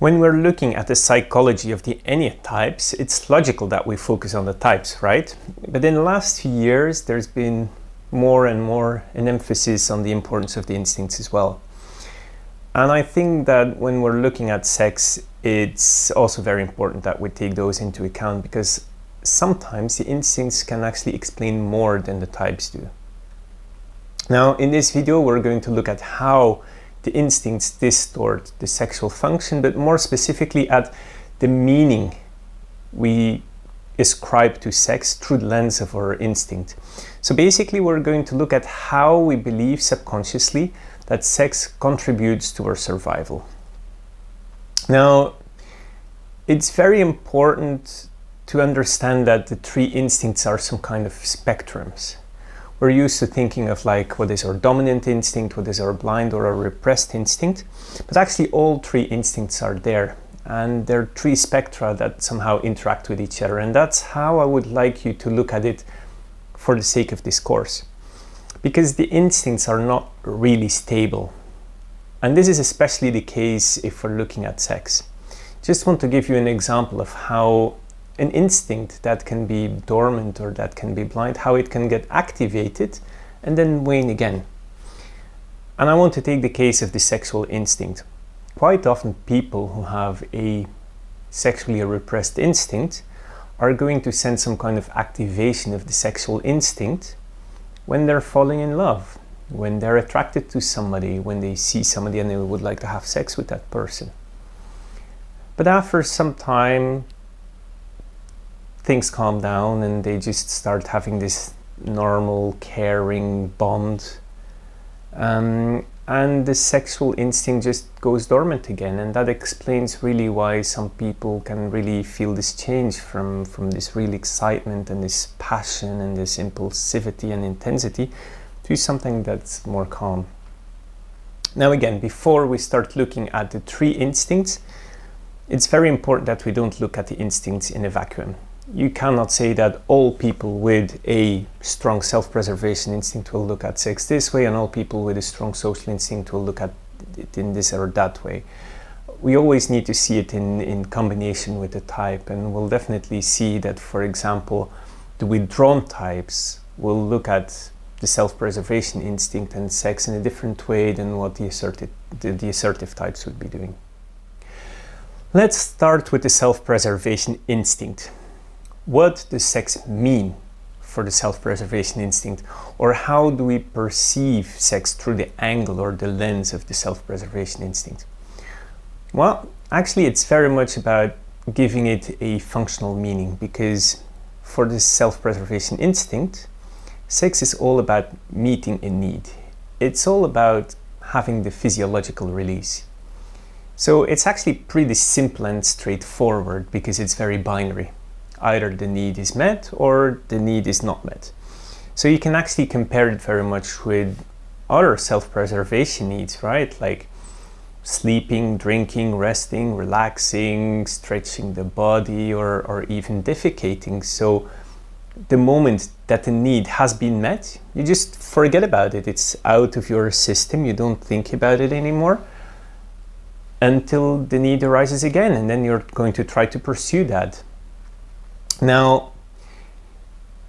When we're looking at the psychology of the enneatypes, it's logical that we focus on the types, right? But in the last few years, there's been more and more an emphasis on the importance of the instincts as well. And I think that when we're looking at sex, it's also very important that we take those into account, because sometimes the instincts can actually explain more than the types do. Now, in this video, we're going to look at how the instincts distort the sexual function, but more specifically at the meaning we ascribe to sex through the lens of our instinct. So basically, we're going to look at how we believe subconsciously that sex contributes to our survival. Now, it's very important to understand that the three instincts are some kind of spectrums. We're used to thinking of like what is our dominant instinct, what is our blind or our repressed instinct, but actually all three instincts are there, and there are three spectra that somehow interact with each other, and that's how I would like you to look at it for the sake of this course, because the instincts are not really stable, and this is especially the case if we're looking at sex. Just want to give you an example of how an instinct that can be dormant or that can be blind, how it can get activated and then wane again. And I want to take the case of the sexual instinct. Quite often people who have a sexually repressed instinct are going to send some kind of activation of the sexual instinct when they're falling in love, when they're attracted to somebody, when they see somebody and they would like to have sex with that person. But after some time, things calm down and they just start having this normal, caring bond. And the sexual instinct just goes dormant again. And that explains really why some people can really feel this change from this real excitement and this passion and this impulsivity and intensity to something that's more calm. Now again, before we start looking at the three instincts, it's very important that we don't look at the instincts in a vacuum. You cannot say that all people with a strong self-preservation instinct will look at sex this way and all people with a strong social instinct will look at it in this or that way. We always need to see it in combination with the type, and we'll definitely see that, for example, the withdrawn types will look at the self-preservation instinct and sex in a different way than what the assertive types would be doing. Let's start with the self-preservation instinct. What does sex mean for the self-preservation instinct? Or how do we perceive sex through the angle or the lens of the self-preservation instinct? Well, actually it's very much about giving it a functional meaning, because for the self-preservation instinct, sex is all about meeting a need. It's all about having the physiological release. So it's actually pretty simple and straightforward because it's very binary. Either the need is met or the need is not met. So you can actually compare it very much with other self-preservation needs, right? Like sleeping, drinking, resting, relaxing, stretching the body, or even defecating. So the moment that the need has been met, you just forget about it. It's out of your system. You don't think about it anymore until the need arises again, and then you're going to try to pursue that. Now,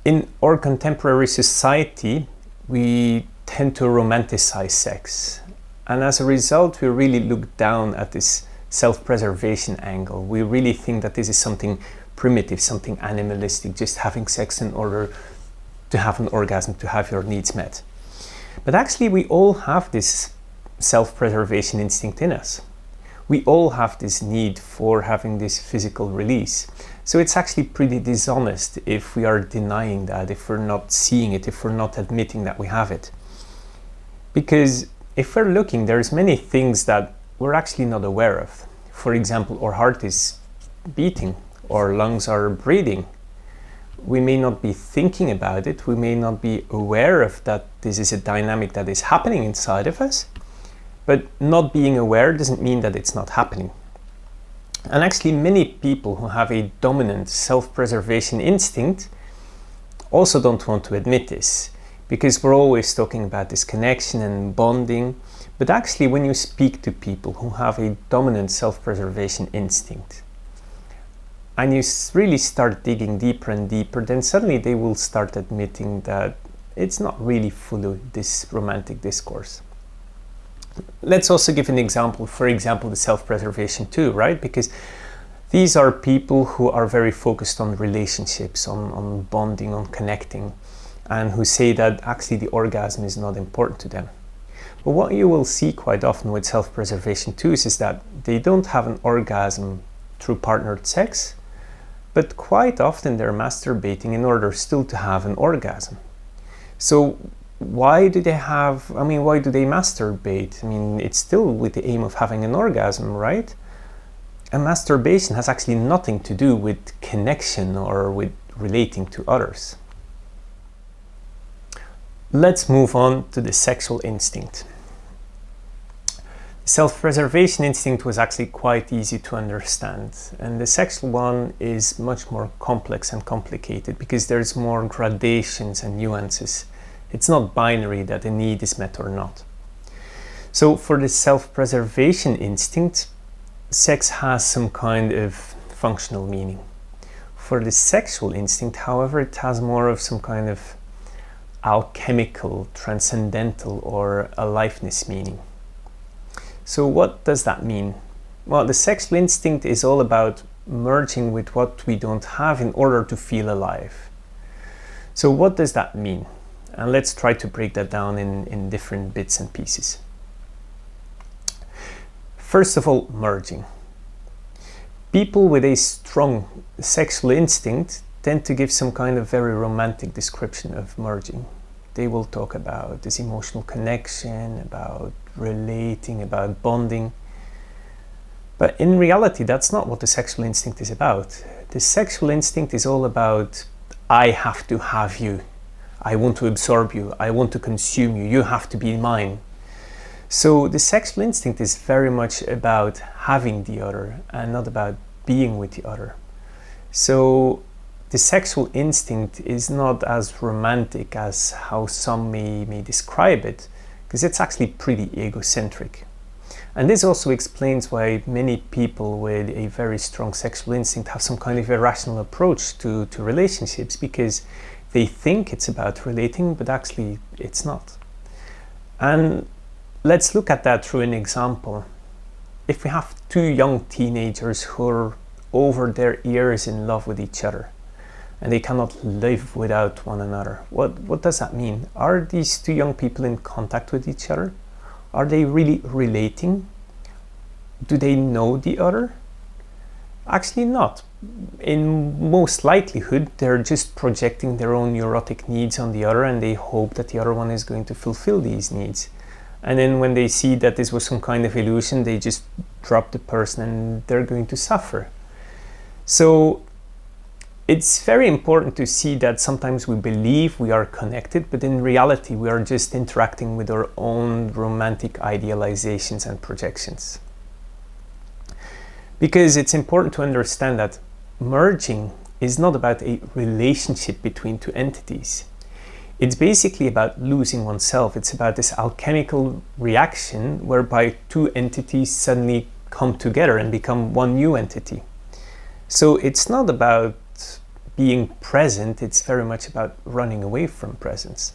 in our contemporary society, we tend to romanticize sex. And as a result, we really look down at this self-preservation angle. We really think that this is something primitive, something animalistic, just having sex in order to have an orgasm, to have your needs met. But actually, we all have this self-preservation instinct in us. We all have this need for having this physical release. So it's actually pretty dishonest if we are denying that, if we're not seeing it, if we're not admitting that we have it. Because if we're looking, there's many things that we're actually not aware of. For example, our heart is beating, our lungs are breathing. We may not be thinking about it, we may not be aware of that this is a dynamic that is happening inside of us, but not being aware doesn't mean that it's not happening. And actually many people who have a dominant self-preservation instinct also don't want to admit this, because we're always talking about this connection and bonding, But actually, when you speak to people who have a dominant self-preservation instinct, and you really start digging deeper and deeper, then suddenly they will start admitting that it's not really full of this romantic discourse. Let's also give an example, for example, the self-preservation too, right? Because these are people who are very focused on relationships, on bonding, on connecting, and who say that actually the orgasm is not important to them. But what you will see quite often with self-preservation too is that they don't have an orgasm through partnered sex, but quite often they're masturbating in order still to have an orgasm. So why do they masturbate? I mean, it's still with the aim of having an orgasm, right? And masturbation has actually nothing to do with connection or with relating to others. Let's move on to the sexual instinct. Self-preservation instinct was actually quite easy to understand, and the sexual one is much more complex and complicated because there's more gradations and nuances. It's not binary that a need is met or not. So for the self-preservation instinct, sex has some kind of functional meaning. For the sexual instinct, however, it has more of some kind of alchemical, transcendental, or aliveness meaning. So what does that mean? Well, the sexual instinct is all about merging with what we don't have in order to feel alive. So what does that mean? And let's try to break that down in different bits and pieces. First of all, merging. People with a strong sexual instinct tend to give some kind of very romantic description of merging. They will talk about this emotional connection, about relating, about bonding. But in reality, that's not what the sexual instinct is about. The sexual instinct is all about, I have to have you. I want to absorb you. I want to consume you. You have to be mine. So the sexual instinct is very much about having the other and not about being with the other. So the sexual instinct is not as romantic as how some may describe it, because it's actually pretty egocentric. And this also explains why many people with a very strong sexual instinct have some kind of irrational approach to relationships, because they think it's about relating, but actually it's not. And let's look at that through an example. If we have two young teenagers who are over their ears in love with each other, and they cannot live without one another, what does that mean? Are these two young people in contact with each other? Are they really relating? Do they know the other? Actually not. In most likelihood, they're just projecting their own neurotic needs on the other, and they hope that the other one is going to fulfill these needs. And then when they see that this was some kind of illusion, they just drop the person and they're going to suffer. So it's very important to see that sometimes we believe we are connected, but in reality we are just interacting with our own romantic idealizations and projections. Because it's important to understand that merging is not about a relationship between two entities. It's basically about losing oneself. It's about this alchemical reaction whereby two entities suddenly come together and become one new entity. So it's not about being present, it's very much about running away from presence.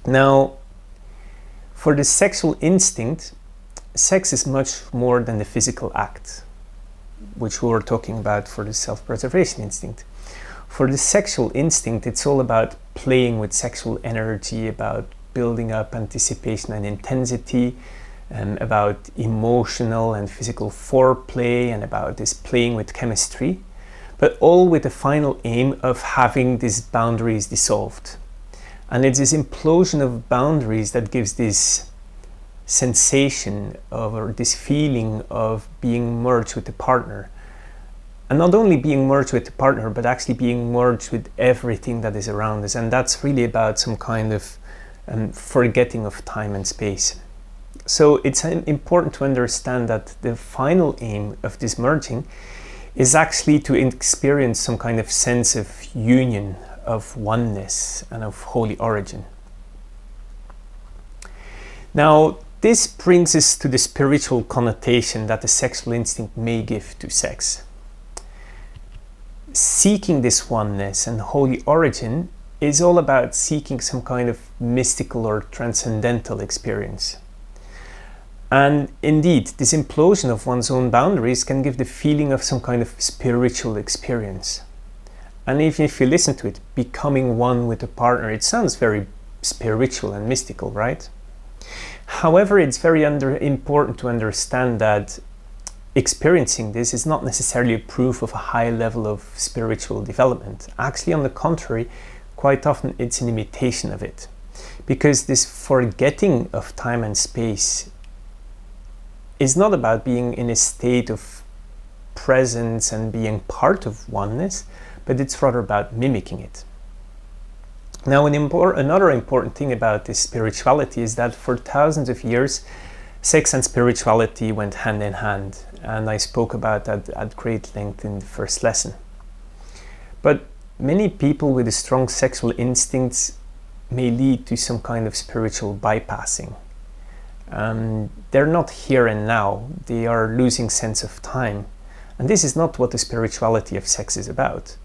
Now, for the sexual instinct, sex is much more than the physical act, which we were talking about for the self-preservation instinct. For the sexual instinct, it's all about playing with sexual energy, about building up anticipation and intensity, about emotional and physical foreplay, and about this playing with chemistry, but all with the final aim of having these boundaries dissolved. And it's this implosion of boundaries that gives this sensation of, or this feeling of being merged with the partner. And not only being merged with the partner, but actually being merged with everything that is around us. And that's really about some kind of forgetting of time and space. So it's important to understand that the final aim of this merging is actually to experience some kind of sense of union, of oneness, and of holy origin. Now, This brings us to the spiritual connotation that the sexual instinct may give to sex. Seeking this oneness and holy origin is all about seeking some kind of mystical or transcendental experience. And indeed, this implosion of one's own boundaries can give the feeling of some kind of spiritual experience. And even if you listen to it, becoming one with a partner, it sounds very spiritual and mystical, right? However, it's very important to understand that experiencing this is not necessarily a proof of a high level of spiritual development. Actually, on the contrary, quite often it's an imitation of it. Because this forgetting of time and space is not about being in a state of presence and being part of oneness, but it's rather about mimicking it. Now, another important thing about this spirituality is that for thousands of years, sex and spirituality went hand in hand, and I spoke about that at great length in the first lesson. But many people with a strong sexual instincts may lead to some kind of spiritual bypassing. They're not here and now, they are losing sense of time. And this is not what the spirituality of sex is about.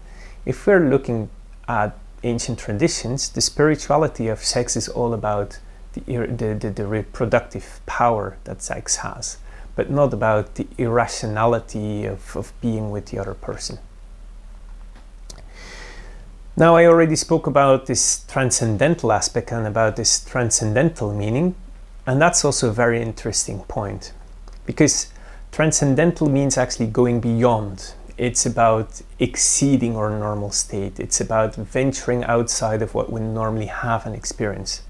If we're looking at ancient traditions, the spirituality of sex is all about the reproductive power that sex has, but not about the irrationality of being with the other person. Now, I already spoke about this transcendental aspect and about this transcendental meaning, and that's also a very interesting point, because transcendental means actually going beyond. It's about exceeding our normal state. It's about venturing outside of what we normally have and experience.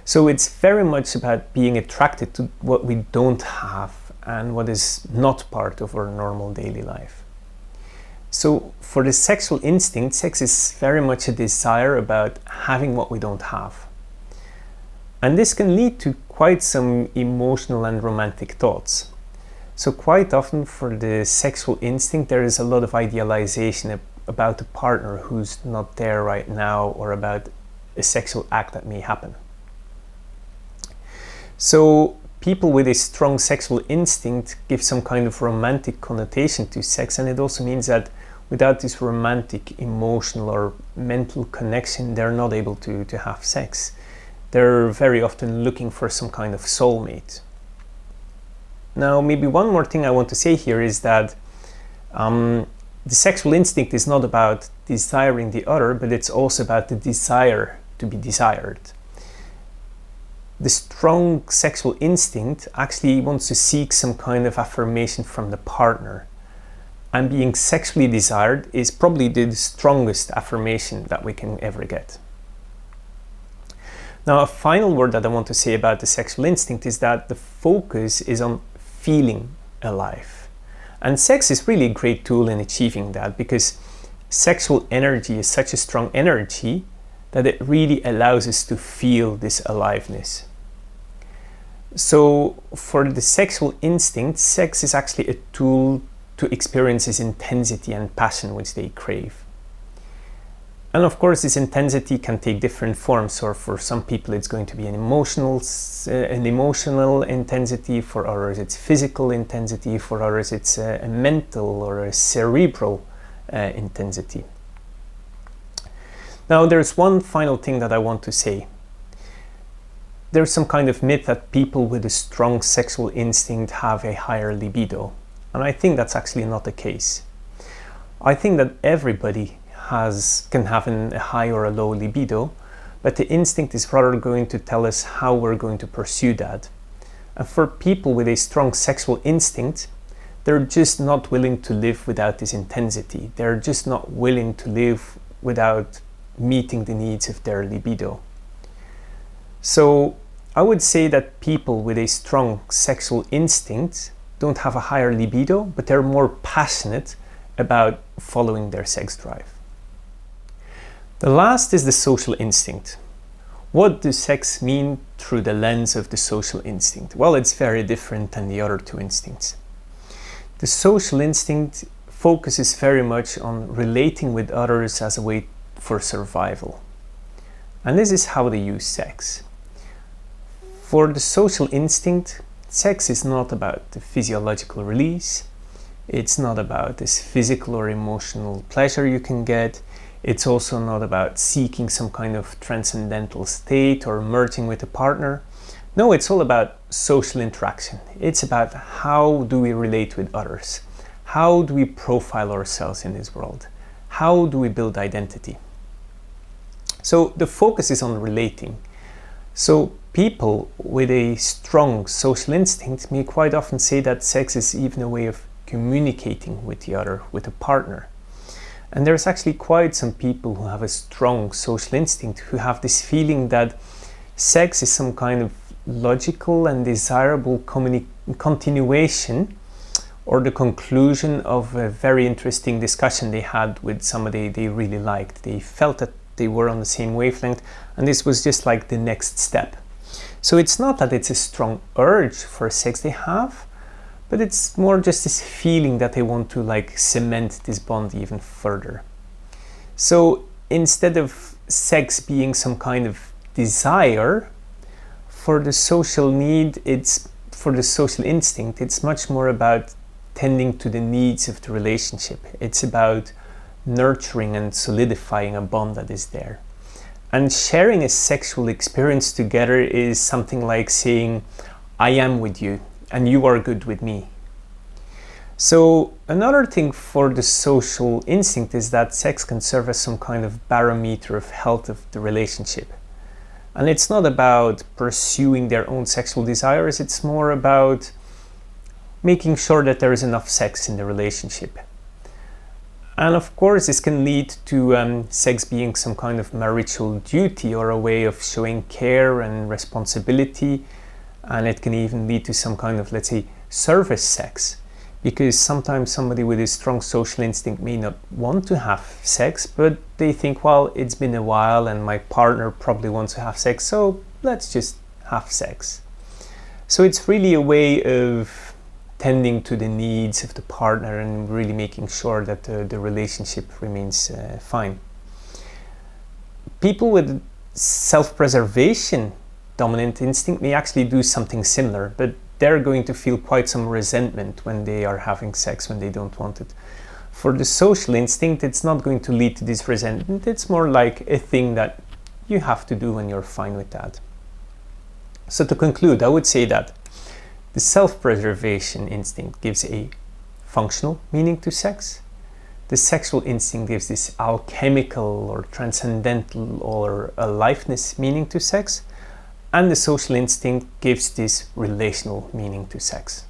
So it's very much about being attracted to what we don't have and what is not part of our normal daily life. So for the sexual instinct, sex is very much a desire about having what we don't have. And this can lead to quite some emotional and romantic thoughts. So quite often for the sexual instinct, there is a lot of idealization about a partner who's not there right now, or about a sexual act that may happen. So people with a strong sexual instinct give some kind of romantic connotation to sex, and it also means that without this romantic, emotional or mental connection, they're not able to have sex. They're very often looking for some kind of soulmate. Now, maybe one more thing I want to say here is that the sexual instinct is not about desiring the other, but it's also about the desire to be desired. The strong sexual instinct actually wants to seek some kind of affirmation from the partner. And being sexually desired is probably the strongest affirmation that we can ever get. Now, a final word that I want to say about the sexual instinct is that the focus is on feeling alive. And sex is really a great tool in achieving that, because sexual energy is such a strong energy that it really allows us to feel this aliveness. So for the sexual instinct, sex is actually a tool to experience this intensity and passion which they crave. And of course, this intensity can take different forms. Or for some people, it's going to be an emotional intensity. For others, it's physical intensity. For others, it's a mental or a cerebral intensity. Now, there's one final thing that I want to say. There's some kind of myth that people with a strong sexual instinct have a higher libido. And I think that's actually not the case. I think that everybody can have a high or a low libido, but the instinct is rather going to tell us how we're going to pursue that. And for people with a strong sexual instinct, they're just not willing to live without this intensity. They're just not willing to live without meeting the needs of their libido. So I would say that people with a strong sexual instinct don't have a higher libido, but they're more passionate about following their sex drive. The last is the social instinct. What does sex mean through the lens of the social instinct? Well, it's very different than the other two instincts. The social instinct focuses very much on relating with others as a way for survival. And this is how they use sex. For the social instinct, sex is not about the physiological release. It's not about this physical or emotional pleasure you can get. It's also not about seeking some kind of transcendental state or merging with a partner. No, it's all about social interaction. It's about how do we relate with others? How do we profile ourselves in this world? How do we build identity? So the focus is on relating. So people with a strong social instinct may quite often say that sex is even a way of communicating with the other, with a partner. And there's actually quite some people who have a strong social instinct who have this feeling that sex is some kind of logical and desirable continuation or the conclusion of a very interesting discussion they had with somebody they really liked. They felt that they were on the same wavelength, and this was just like the next step. So it's not that it's a strong urge for sex they have, but it's more just this feeling that they want to like cement this bond even further. So instead of sex being some kind of desire, for the social need, for the social instinct, it's much more about tending to the needs of the relationship. It's about nurturing and solidifying a bond that is there. And sharing a sexual experience together is something like saying, I am with you and you are good with me. So another thing for the social instinct is that sex can serve as some kind of barometer of health of the relationship. And it's not about pursuing their own sexual desires, it's more about making sure that there is enough sex in the relationship. And of course, this can lead to sex being some kind of marital duty or a way of showing care and responsibility. And it can even lead to some kind of, let's say, service sex. Because sometimes somebody with a strong social instinct may not want to have sex, but they think, well, it's been a while and my partner probably wants to have sex, so let's just have sex. So it's really a way of tending to the needs of the partner and really making sure that the relationship remains fine. People with self-preservation dominant instinct may actually do something similar, but they're going to feel quite some resentment when they are having sex when they don't want it. For the social instinct, it's not going to lead to this resentment. It's more like a thing that you have to do and you're fine with that. So to conclude, I would say that the self-preservation instinct gives a functional meaning to sex. The sexual instinct gives this alchemical or transcendental or aliveness meaning to sex. And the social instinct gives this relational meaning to sex.